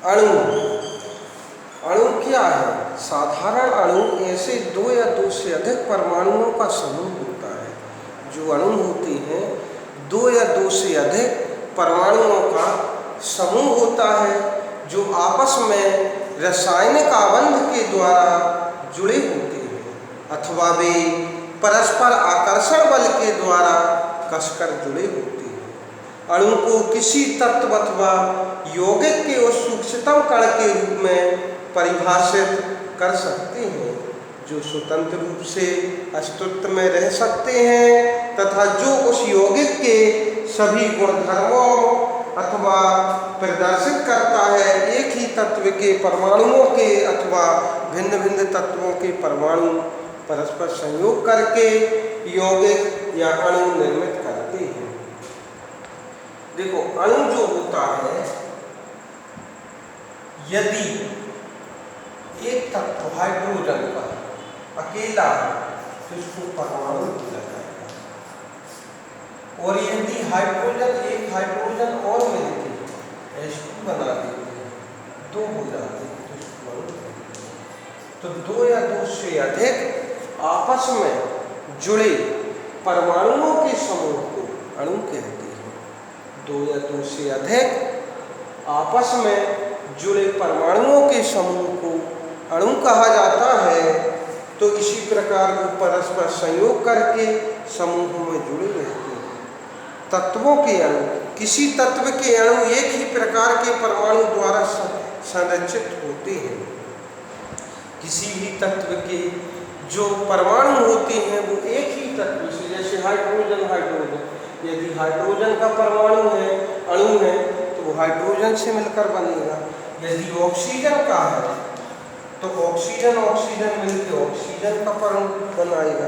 अणु अणु क्या है? साधारण अणु ऐसे दो या दो से अधिक परमाणुओं का समूह होता है। जो अणु होते हैं दो या दो से अधिक परमाणुओं का समूह होता है, जो आपस में रासायनिक आबंध के द्वारा जुड़े होते हैं अथवा वे परस्पर आकर्षण बल के द्वारा कसकर जुड़े होते हैं। अणु को किसी तत्व अथवा यौगिक के उस सूक्ष्मतम कण के रूप में परिभाषित कर सकते हैं जो स्वतंत्र रूप से अस्तित्व में रह सकते हैं तथा जो उस यौगिक के सभी गुणधर्मों अथवा प्रदर्शित करता है। एक ही तत्व के परमाणुओं के अथवा भिन्न भिन्न तत्वों के परमाणु परस्पर संयोग करके यौगिक या अणु निर्मित करते हैं। देखो, अणु जो होता है, यदि एक तत्व हाइड्रोजन का अकेला है तो इसको परमाणु बोला जाएगा, और यदि एक हाइड्रोजन और मिलके H2 बना देते हैं, दो हो जाते हैं तो इसको अणु कहते हैं। तो दो या दो से अधिक आपस में जुड़े परमाणुओं के समूह को अणु कहते हैं। दो या दो से अधिक आपस में जुड़े परमाणुओं के समूह को अणु कहा जाता है। तो इसी प्रकार वो परस्पर संयोग करके समूह में जुड़े रहते हैं। तत्वों के अणु, किसी तत्व के अणु एक ही प्रकार के परमाणु द्वारा संरचित होते हैं। किसी भी तत्व के जो परमाणु होते हैं वो एक ही तत्व से, जैसे हाइड्रोजन, यदि हाइड्रोजन का परमाणु है, अणु है, तो वो हाइड्रोजन से मिलकर बनेगा। यदि ऑक्सीजन का है तो ऑक्सीजन मिलकर ऑक्सीजन का परमाणु बनाएगा।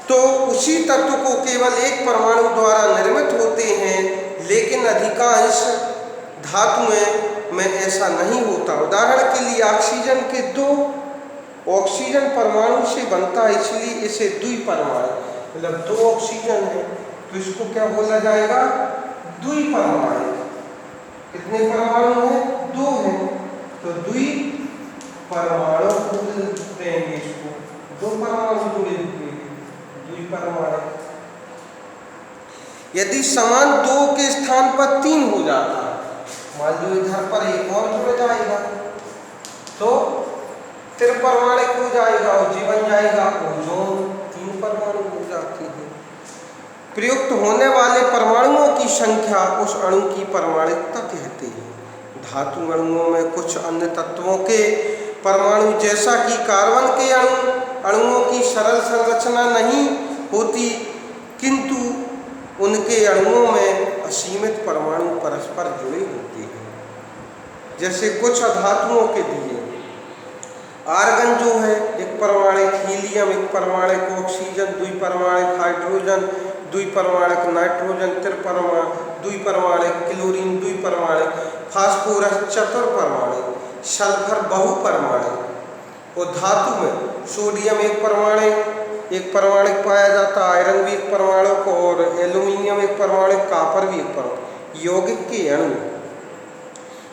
तो उसी तत्व को केवल एक परमाणु द्वारा निर्मित होते हैं, लेकिन अधिकांश धातुओं में ऐसा नहीं होता। उदाहरण के लिए ऑक्सीजन के दो ऑक्सीजन परमाणु से बनता है, इसलिए इसे द्विपरमाणु, मतलब दो ऑक्सीजन है तो इसको क्या बोला जाएगा? द्विपरमाणु। कितने परमाणु हैं? दो हैं, तो द्विपरमाणु बोलते हैं इसको। दो परमाणु जुड़े हुए द्विपरमाणु। यदि समान दो के स्थान पर तीन हो जाता है, मान लो इधर पर एक और जुड़ जाएगा तो त्रिपरमाणिक हो जाएगा और जी बन जाएगा ओजोन। तीन परमाणु हो जाते हैं। प्रयुक्त होने वाले परमाणुओं की संख्या उस अणु की परमाणुकता कहते हैं। धातु अणुओं में कुछ अन्य तत्वों के परमाणु, जैसा कि कार्बन के अणुओं की सरल संरचना नहीं होती, किंतु उनके अणुओं में असीमित परमाणु परस्पर जुड़े होते हैं। जैसे कुछ धातुओं के दिए आर्गन जो है एक परमाणिक, हीलियम एक परमाणिक, ऑक्सीजन द्विपरमाणिक, हाइड्रोजन द्विपरमाणिक, नाइट्रोजन द्विपरमाणिक, क्लोरीन द्विपरमाणिक, फास्फोरस चतुर्परमाणिक, सल्फर बहुपरमाणिक। और धातु में सोडियम एक परमाणिक पाया जाता है, आयरन भी एक परमाणिक, और एल्यूमिनियम एक परमाणिक, कापर भी एक परमाणिक। यौगिक के अणु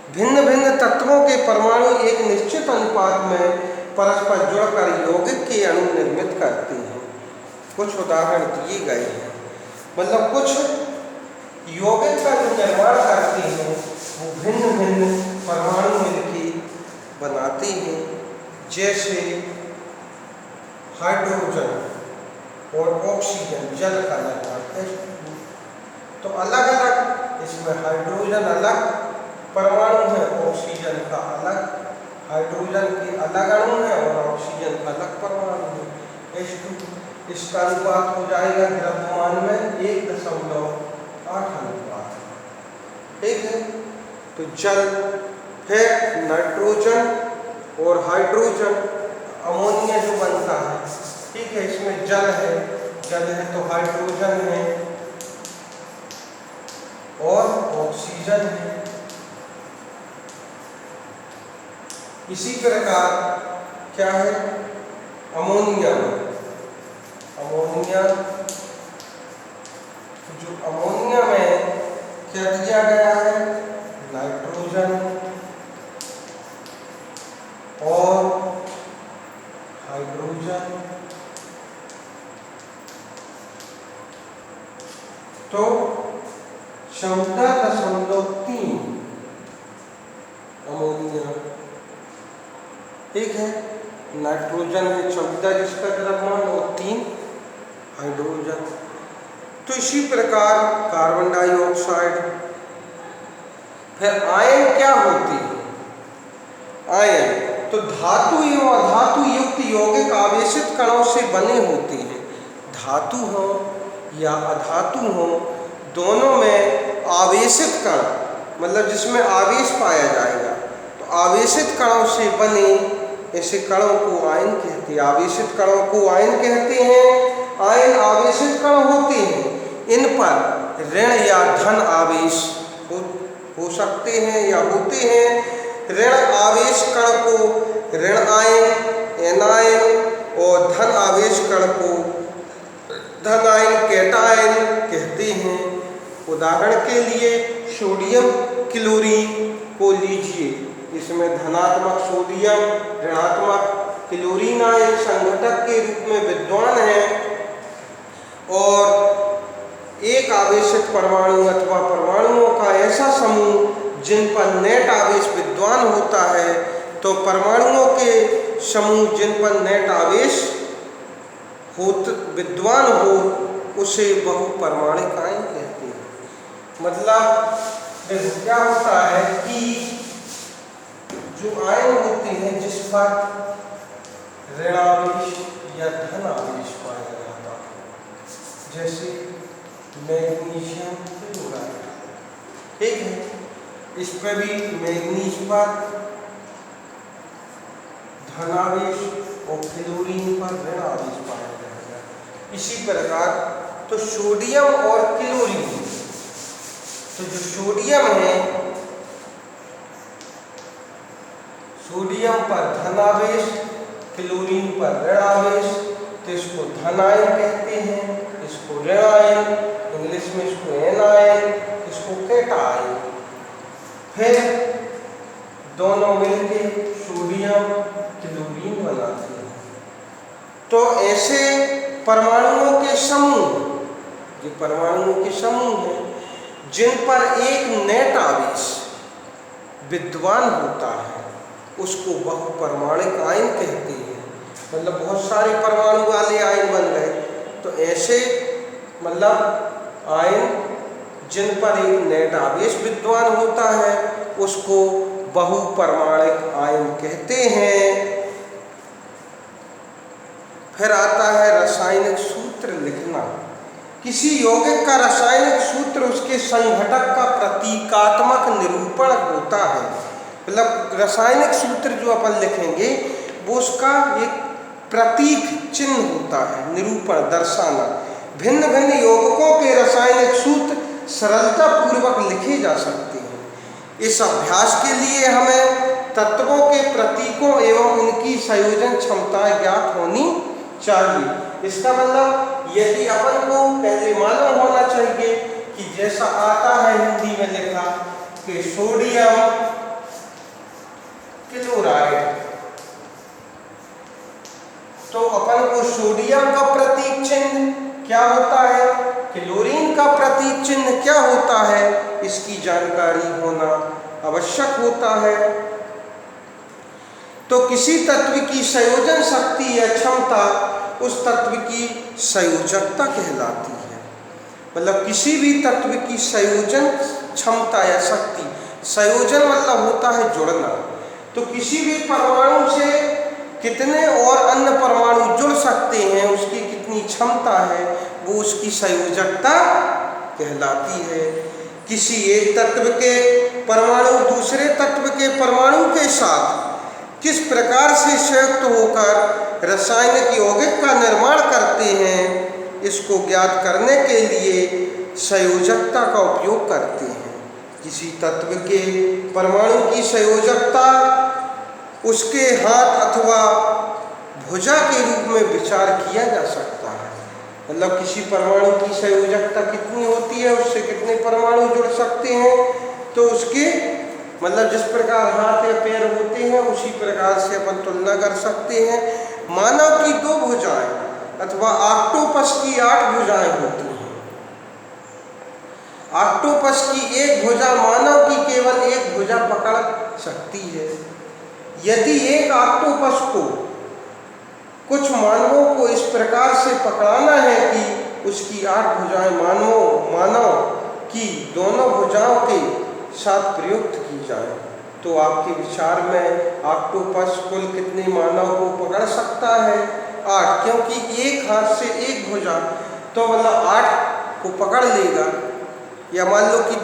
भिन्न भिन्न तत्वों के परमाणु एक निश्चित अनुपात में परस्पर जुड़कर यौगिक के अणु निर्मित करते हैं। कुछ उदाहरण दिए गए हैं, मतलब कुछ यौगिक का जो निर्माण करते हैं वो भिन्न भिन्न परमाणु मिलकर बनाते हैं। जैसे हाइड्रोजन और ऑक्सीजन, जल का निर्माण। तो अलग अलग इसमें हाइड्रोजन अलग परमाणु है, ऑक्सीजन का अलग, हाइड्रोजन के अलग अणु है और ऑक्सीजन का अलग परमाणु है। H2 इसका अनुपात हो जाएगा द्रव्यमान में 1.8 अनुपात। ठीक है, तो जल, फिर नाइट्रोजन और हाइड्रोजन, अमोनिया जो बनता है, ठीक है, इसमें जल है तो हाइड्रोजन है और ऑक्सीजन है। इसी प्रकार क्या है अमोनिया में, जो अमोनिया में क्या दिया गया है? नाइट्रोजन और हाइड्रोजन। तो 14.3 अमोनिया, ठीक है। नाइट्रोजन है 14 जिसका द्रव्यमान और 3 हाइड्रोजन। तो इसी प्रकार कार्बन डाइऑक्साइड। फिर आयन क्या होती है? आयन तो धातु एवं अधातु युक्त यौगिक आवेशित कणों से बने होते हैं। धातु हो या अधातु हो, दोनों में आवेशित कण, मतलब जिसमें आवेश पाया जाएगा, तो आवेशित कणों से बने ऐसे कणों को आयन कहते हैं। आवेशित कणों को आयन कहते हैं। आयन आवेशित कण होते हैं। इन पर ऋण या धन आवेश हो सकते हैं या होते हैं। ऋण आवेश कण को ऋण आयन, एनायन, और धन आवेश कण को धन आयन, कैटायन कहते हैं। उदाहरण के लिए सोडियम क्लोरीन को लीजिए। इसमें धनात्मक सोडियम, ऋणात्मक क्लोरीन आयन संघटक के रूप में विद्यमान है। और एक आवेशित परमाणु अथवा परमाणुओं का ऐसा समूह जिन पर नेट आवेश विद्यमान होता है, तो परमाणुओं के समूह जिन पर नेट आवेश विद्यमान हो उसे बहुपरमाणिक आयन कहते हैं। मतलब क्या होता है कि जो आयन होते हैं जिस पर ऋण आवेश या धन आवेश पाया जाता है, जैसे मैग्नीशियम क्लोराइड, ठीक है, इस पर भी मैग्नीज पर धन आवेश और क्लोरीन पर ऋण आवेश पाया जाएगा। इसी प्रकार तो सोडियम और क्लोरीन, तो जो सोडियम है, सोडियम पर धन आवेश, क्लोरीन पर ऋण आवेश, तो इसको धन आयन कहते हैं, इसको ऋण आयन, इंग्लिश में इसको एनायन, इसको कैटायन। फिर दोनों मिलके सोडियम क्लोरीन बनाते हैं। तो ऐसे परमाणुओं के समूह, जो परमाणुओं के समूह हैं जिन पर एक नेट आवेश विद्यमान होता है, उसको बहुपरमाणिक आयन कहते हैं। मतलब बहुत सारे परमाणु वाले आयन बन गए। तो ऐसे मतलब आयन जिन पर एक नेट आवेश विद्यमान होता है उसको बहुपरमाणिक आयन कहते हैं। फिर आता है रासायनिक सूत्र लिखना। किसी यौगिक का रासायनिक सूत्र उसके संघटक का प्रतीकात्मक निरूपण होता है। मतलब रासायनिक सूत्र जो अपन लिखेंगे वो उसका एक प्रतीक चिन्ह होता है, निरूपण, दर्शाना। भिन्न भिन्न यौगिकों के रासायनिक सूत्र सरलता पूर्वक लिखे जा सकते हैं। इस अभ्यास के लिए हमें तत्वों के प्रतीकों एवं उनकी संयोजन क्षमताएं ज्ञात होनी चाहिए। इसका मतलब यदि अपन को पहले मालूम होना चाहिए कि जैसा आता है हिंदी में लिखा कि सोडियम क्लोराइड, तो अपन को सोडियम का प्रतीक चिन्ह क्या होता है, क्लोरीन का प्रतीक चिन्ह क्या होता है, इसकी जानकारी होना आवश्यक होता है। तो किसी तत्व की संयोजन शक्ति या क्षमता उस तत्व की संयोजकता कहलाती है। मतलब किसी भी तत्व की संयोजन क्षमता या शक्ति, संयोजन मतलब होता है जुड़ना। तो किसी भी परमाणु से कितने और अन्य परमाणु जुड़ सकते हैं, उसकी कितनी क्षमता है, वो उसकी संयोजकता कहलाती है। किसी एक तत्व के परमाणु दूसरे तत्व के परमाणु के साथ किस प्रकार से संयुक्त होकर रासायनिक यौगिक का निर्माण करते हैं, इसको ज्ञात करने के लिए संयोजकता का उपयोग करते हैं। किसी तत्व के परमाणु की संयोजकता उसके हाथ अथवा भुजा के रूप में विचार किया जा सकता है। मतलब किसी परमाणु की संयोजकता कितनी होती है, उससे कितने परमाणु जुड़ सकते हैं, तो उसके मतलब जिस प्रकार हाथ या पैर होते हैं उसी प्रकार से अपन तुलना कर सकते हैं। मानव की 2 भुजाएं अथवा ऑक्टोपस की 8 भुजाएं होती हैं। ऑक्टोपस की 1 भुजा मानव की केवल 1 भुजा पकड़ सकती है। यदि एक ऑक्टोपस को कुछ मानवों को इस प्रकार से पकड़ाना है कि उसकी 8 भुजाएं मानव की दोनों भुजाओं के साथ प्रयुक्त की जाए, तो आपके विचार में ऑक्टोपस कुल कितने मानव को पकड़ सकता है? 8, क्योंकि एक हाथ से 1 भुजा तो मतलब 8 को पकड़ लेगा। या मान लो कि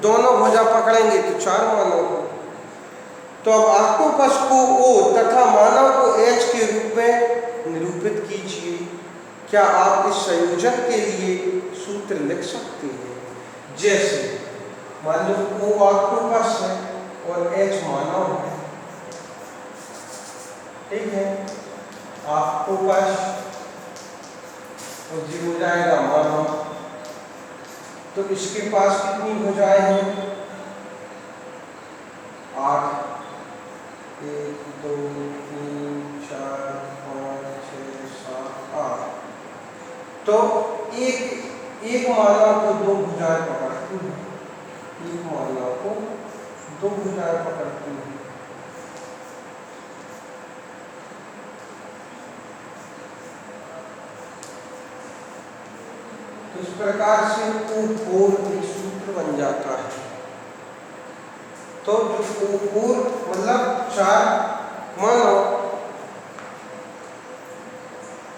दोनों भुजा पकड़ेंगे तो 4 मानव को। तो अब ऑक्टोपस को O तथा मानव को H के रूप में निरूपित कीजिए। क्या आप इस संयोजन के लिए सूत्र लिख सकते हैं? जैसे मान लो O ऑक्टोपस है और H मानव है, ठीक है। ऑक्टोपस और जी हो जाएगा मानव, तो इसके पास कितनी भुजाएं हैं? 8, 1 2 3 4 5 6 7 8। तो एक मानव को 2 भुजाएं पकड़ती हैं। एक मानव को 2 भुजाएं पकड़ती हैं। तो इस प्रकार से O4 एक सूत्र बन जाता है। तो जो O4 मतलब 4 मानव,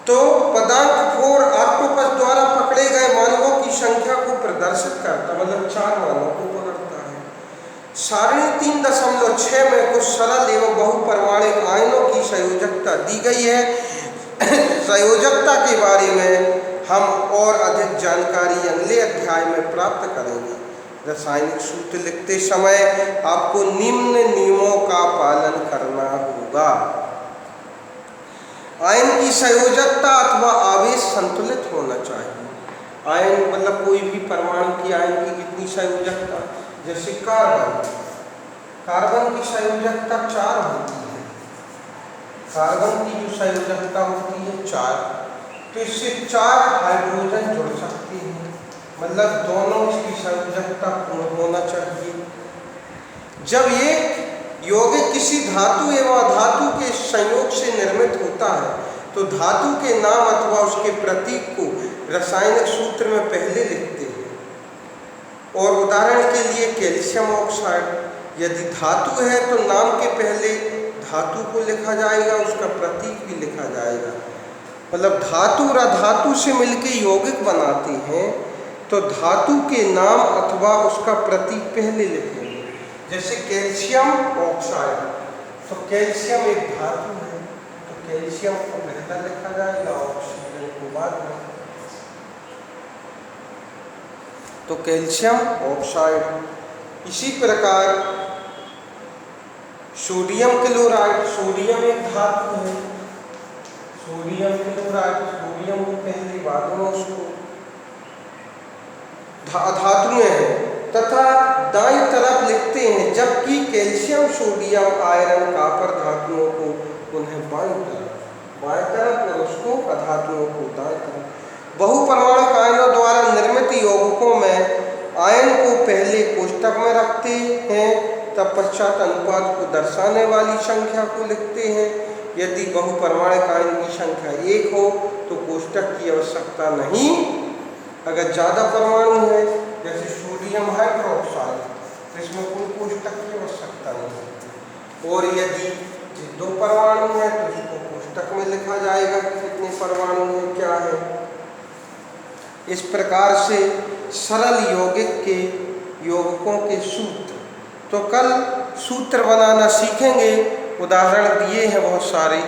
तो पदांक 4 ऑक्टोपस द्वारा पकड़े गए मानवों की संख्या को प्रदर्शित करता, मतलब 4 मानवों को पकड़ता है। सारणी 3.6 में कुछ सरल एवं बहुपरमाणिक आयनों की संयोजकता दी गई है। संयोजकता के बारे में हम और अधिक जानकारी अगले अध्याय में प्राप्त करेंगे। रासायनिक सूत्र लिखते समय आपको निम्न नियमों का पालन करना होगा। आयन की संयोजकता अथवा आवेश संतुलित होना चाहिए। आयन मतलब कोई भी परमाणु की आयन की कितनी संयोजकता? जैसे कार्बन की संयोजकता 4 होती है। कार्बन की जो संयोजकता होती है 4, तो इससे 4 हाइड्रोजन जुड़ सकते हैं, मतलब दोनों इसकी संयोजकता पूर्ण होना चाहिए। जब एक यौगिक किसी धातु एवं अधातु के संयोग से निर्मित होता है तो धातु के नाम अथवा उसके प्रतीक को रासायनिक सूत्र में पहले लिखते हैं। और उदाहरण के लिए कैल्शियम ऑक्साइड, यदि धातु है तो नाम के पहले धातु को लिखा जाएगा, उसका प्रतीक भी लिखा जाएगा। मतलब धातु और अधातु से मिलकर यौगिक बनाते हैं तो धातु के नाम अथवा उसका प्रतीक पहले लिखेंगे। जैसे कैल्शियम ऑक्साइड, तो कैल्शियम एक धातु है तो कैल्शियम को पहले लिखा जाएगा, ऑक्सीजन को बाद में। तो कैल्शियम ऑक्साइड। इसी प्रकार सोडियम क्लोराइड, सोडियम एक धातु है, सोडियम क्लोराइड, सोडियम को पहले बाद में उसको धातुएं हैं। तथा दाईं तरफ लिखते हैं, जबकि कैल्शियम सोडियम आयरन कॉपर धातुओं को उन्हें बाईं तरफ और उसको अधातुओं को दाईं तरफ। बहुपरमाणुक आयनों द्वारा निर्मित यौगिकों में आयन को पहले कोष्टक में रखते हैं, तब पश्चात अनुपात को दर्शाने वाली संख्या को लिखते हैं। यदि बहुपरमाणुक आयन की संख्या 1 हो तो कोष्टक की आवश्यकता नहीं। अगर ज़्यादा परमाणु है जैसे सोडियम हाइड्रोक्साइड तो इसमें कोई कोष्टक की आवश्यकता नहीं। और यदि 2 परमाणु है तो इसको कोष्टक में लिखा जाएगा कि कितने परमाणु हैं, क्या है। इस प्रकार से सरल यौगिक के यौगिकों के सूत्र, तो कल सूत्र बनाना सीखेंगे। उदाहरण दिए हैं बहुत सारे।